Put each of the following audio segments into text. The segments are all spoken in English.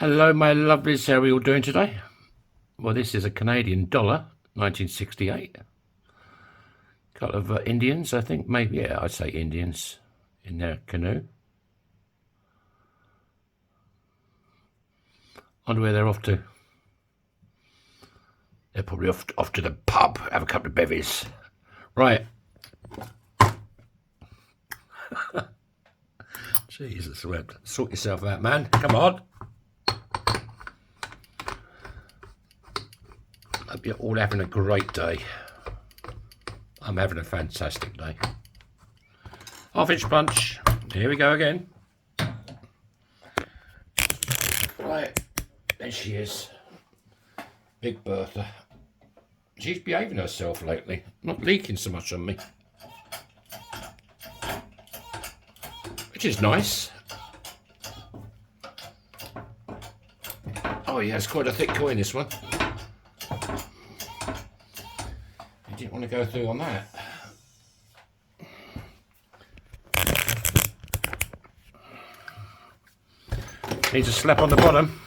Hello, my lovelies. How are we all doing today? Well, this is a Canadian dollar, 1968. A couple of Indians, I think. Maybe, yeah, I'd say Indians in their canoe. I wonder where they're off to. They're probably off to the pub, have a couple of bevies. Right. Jesus, Webb. Sort yourself out, man. Come on. Hope you're all having a great day. I'm having a fantastic day. Half-inch punch. Here we go again. Right. There she is. Big Bertha. She's behaving herself lately. Not leaking so much on me. Which is nice. Oh yeah, it's quite a thick coin, this one. You didn't want to go through on that. Needs a slap on the bottom.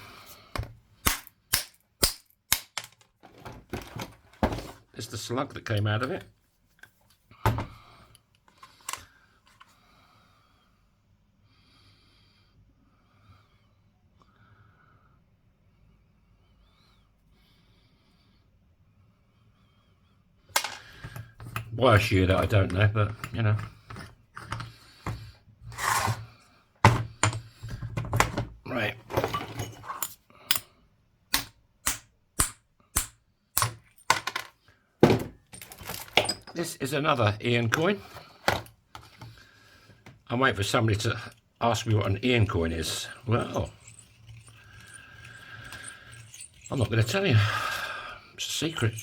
There's the slug that came out of it. Why I shear that, I don't know, but you know. Right. This is another Ian coin. I'm waiting for somebody to ask me what an Ian coin is. Well, I'm not going to tell you. It's a secret.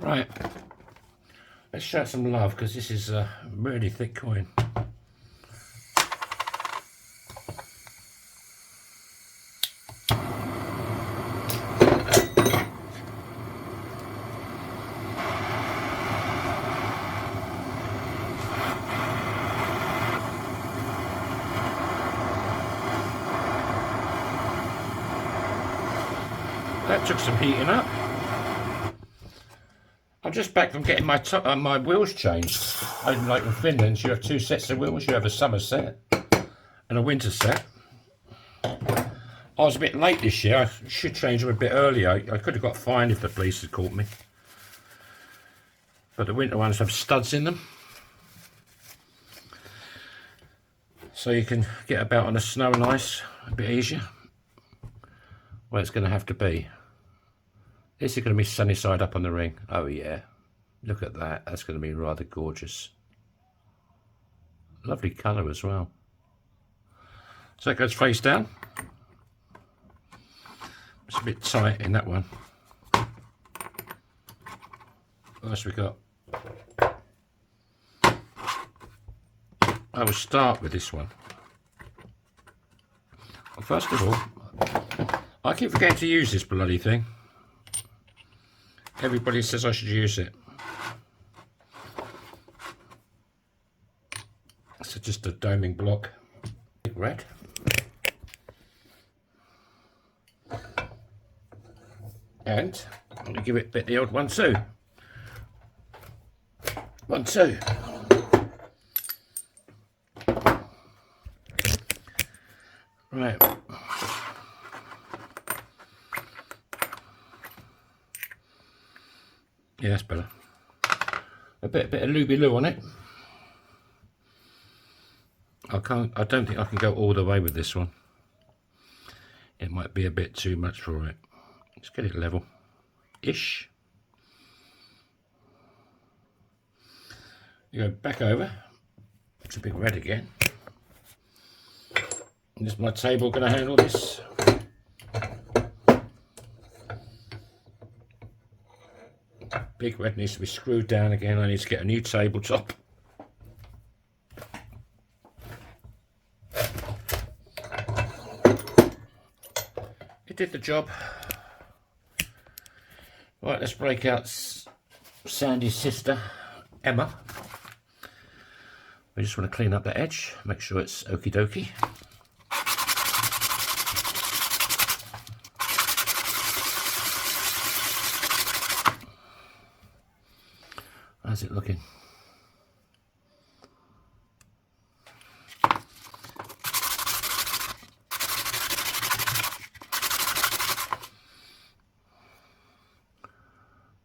Right, let's show it some love because this is a really thick coin. That took some heating up. I'm just back from getting my wheels changed. Like in Finland, you have two sets of wheels. You have a summer set and a winter set. I was a bit late this year. I should change them a bit earlier. I could have got fined if the police had caught me. But the winter ones have studs in them. So you can get about on the snow and ice a bit easier. Well, it's going to have to be. This is going to be sunny side up on the ring. Oh yeah, look at that. That's going to be rather gorgeous. Lovely colour as well. So it goes face down. It's a bit tight in that one. What else we got? I will start with this one. Well, first of all, I keep forgetting to use this bloody thing. Everybody says I should use it. So just a doming block. Big red. And I'm going to give it a bit the old 1-2. 1-2. Right. Yeah, that's better. A bit of looby-loo on it. I don't think I can go all the way with this one. It might be a bit too much for it. Let's get it level-ish. You go back over. It's a big red again. Is my table going to handle this? Big red needs to be screwed down again. I need to get a new tabletop. It did the job. Right, let's break out Sandy's sister, Emma. We just want to clean up the edge, make sure it's okie dokie. How's it looking?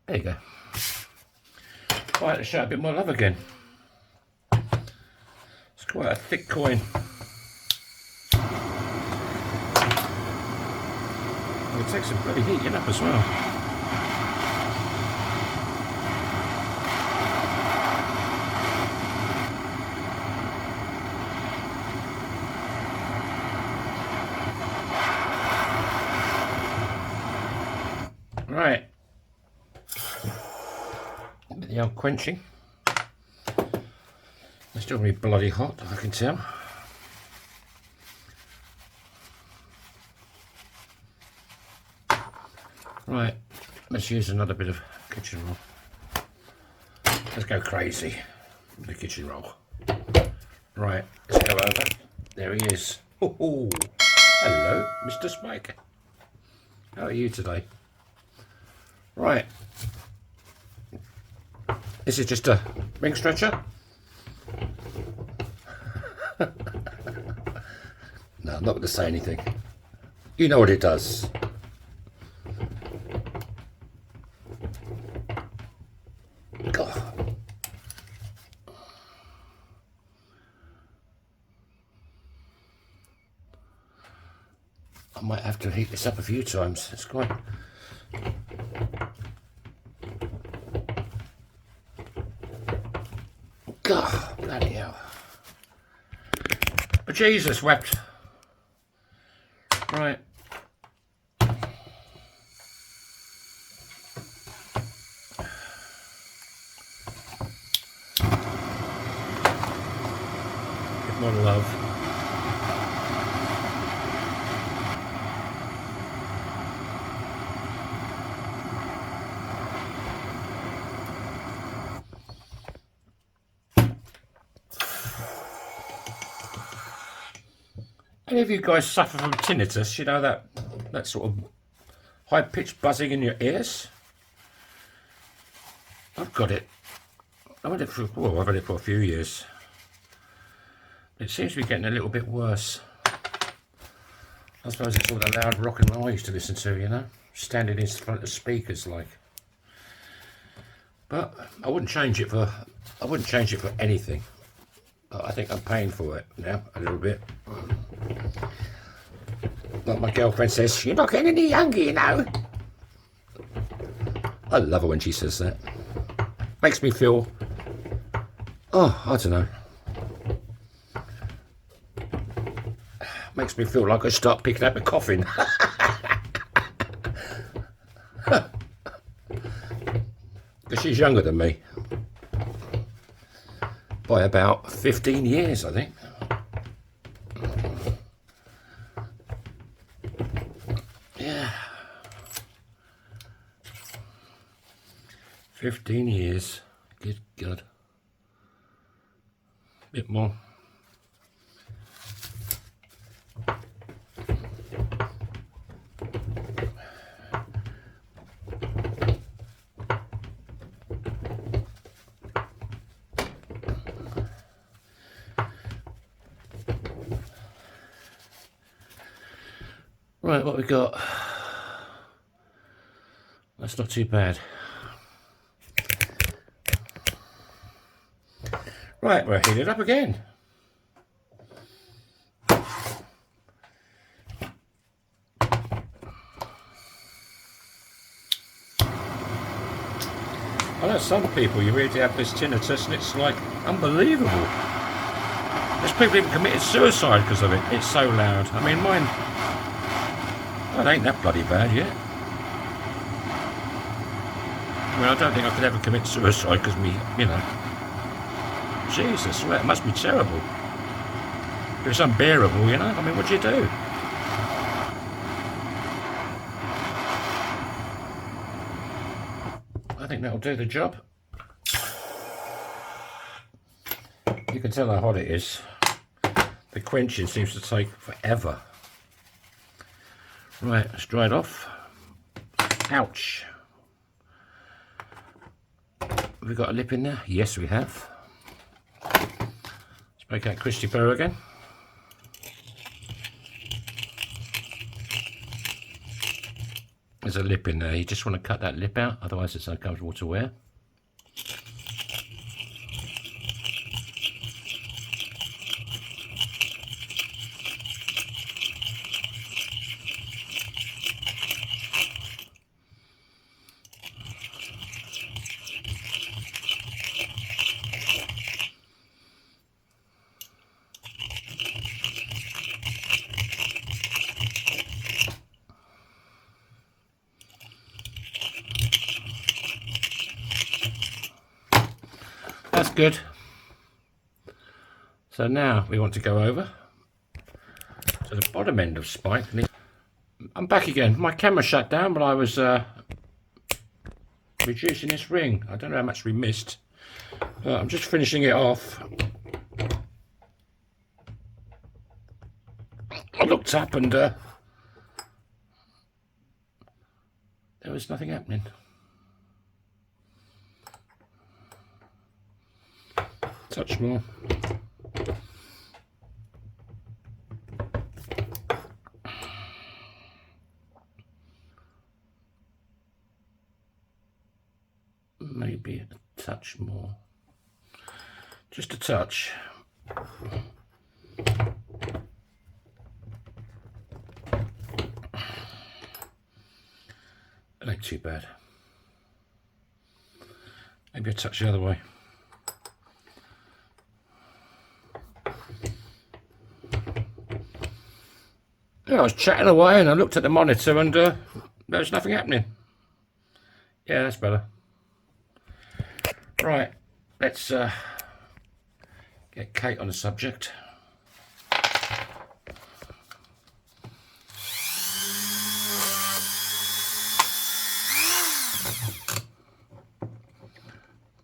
There you go. Right, let's show a bit more love again. It's quite a thick coin. It takes some bloody heating up as well. Right. The old quenching. It's still going to be bloody hot, I can tell. Right, let's use another bit of kitchen roll. Let's go crazy with the kitchen roll. Right, let's go over. There he is. Oh, hello, Mr. Spiker. How are you today? Right. This is just a ring stretcher. No, I'm not going to say anything. You know what it does. God. I might have to heat this up a few times. It's quite... God, bloody hell. But Jesus wept. Right. Bit more love. Any of you guys suffer from tinnitus? You know, that sort of high-pitched buzzing in your ears? I've got it. I've had it for a few years. It seems to be getting a little bit worse. I suppose it's all the loud rock and roll I used to listen to, you know, standing in front of speakers like. But I wouldn't change it for anything. But I think I'm paying for it now a little bit. Like my girlfriend says, you're not getting any younger, you know. I love her when she says that. Makes me feel, oh, I don't know. Makes me feel like I start picking up a coffin. Because she's younger than me. By about 15 years, I think. Yeah. 15 years. Good God. Bit more. Right, what we got? That's not too bad. Right, we're heated up again. I know some people, you really have this tinnitus and it's like unbelievable. There's people even committed suicide because of it. It's so loud. I mean, mine, well, it ain't that bloody bad yet. I mean, I don't think I could ever commit suicide because me, you know. Jesus, well, it must be terrible. It's unbearable, you know. I mean, what do you do? I think that'll do the job. You can tell how hot it is. The quenching seems to take forever. Right, let's dry it off. Ouch. Have we got a lip in there? Yes, we have. Let's break out Christy Burr again. There's a lip in there. You just want to cut that lip out, otherwise it's uncomfortable to wear. That's good. So now we want to go over to the bottom end of spike. I'm back again. My camera shut down, but I was reducing this ring. I don't know how much we missed. I'm just finishing it off. I looked up and there was nothing happening. Touch more. Maybe a touch more. Just a touch. It ain't too bad. Maybe a touch the other way. Yeah, I was chatting away and I looked at the monitor and there was nothing happening. Yeah, that's better. Right, let's get Kate on the subject.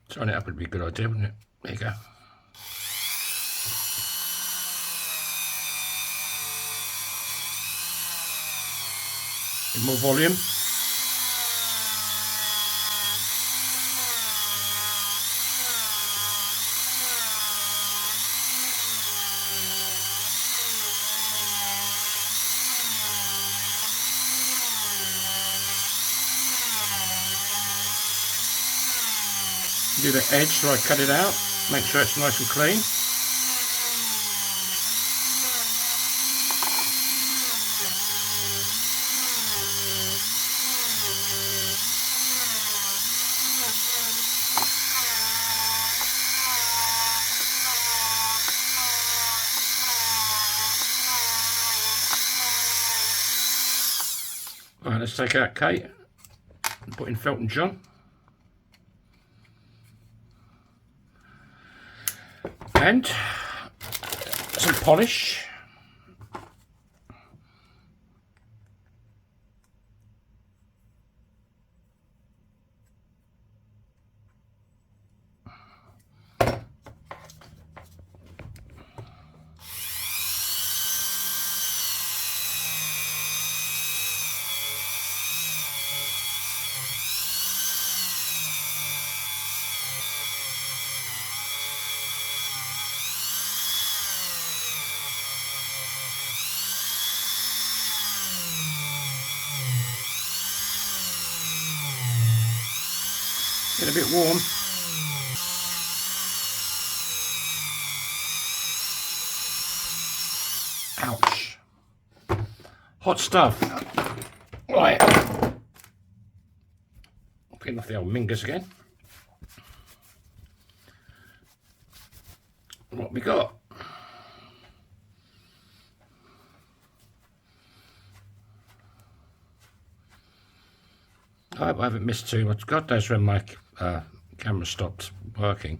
Turn it up would be a good idea, wouldn't it? There you go. Bit more volume. Do the edge so I cut it out, make sure it's nice and clean. Alright, let's take out Kate and put in Felton John. And some polish. Get a bit warm. Ouch. Hot stuff. Right. Clean off the old mingers again. What we got? I hope I haven't missed too much. God knows when my camera stopped working.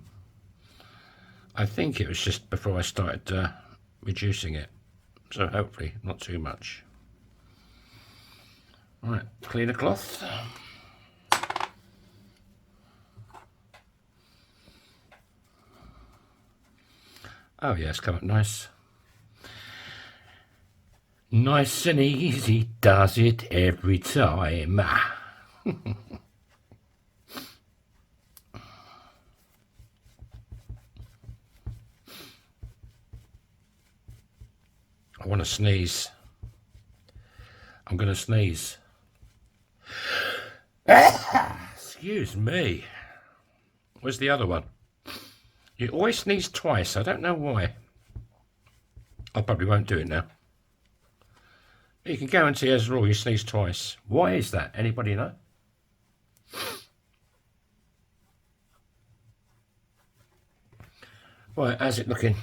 I think it was just before I started reducing it. So hopefully not too much. Right, clean a cloth. Oh yeah, it's come up nice. Nice and easy, does it every time. I want to sneeze. I'm going to sneeze. Excuse me. Where's the other one? You always sneeze twice. I don't know why. I probably won't do it now. You can guarantee as a rule you sneeze twice. Why is that? Anybody know? Right, how's it looking?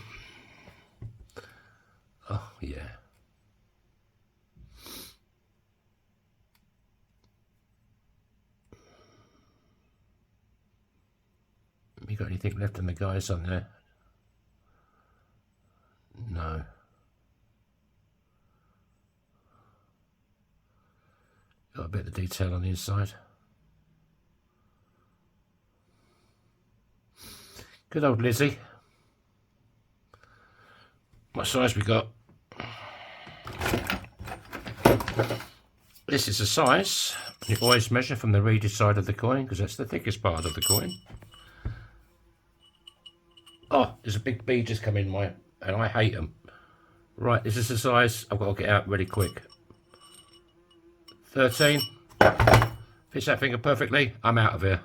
Oh, yeah. Have you got anything left in the guys on there? No. Got a bit of detail on the inside. Good old Lizzie. What size we got? This is the size. You always measure from the reeded side of the coin because that's the thickest part of the coin. Oh, there's a big bee just come in and I hate them. Right, this is the size. I've got to get out really quick. 13. Fits that finger perfectly. I'm out of here.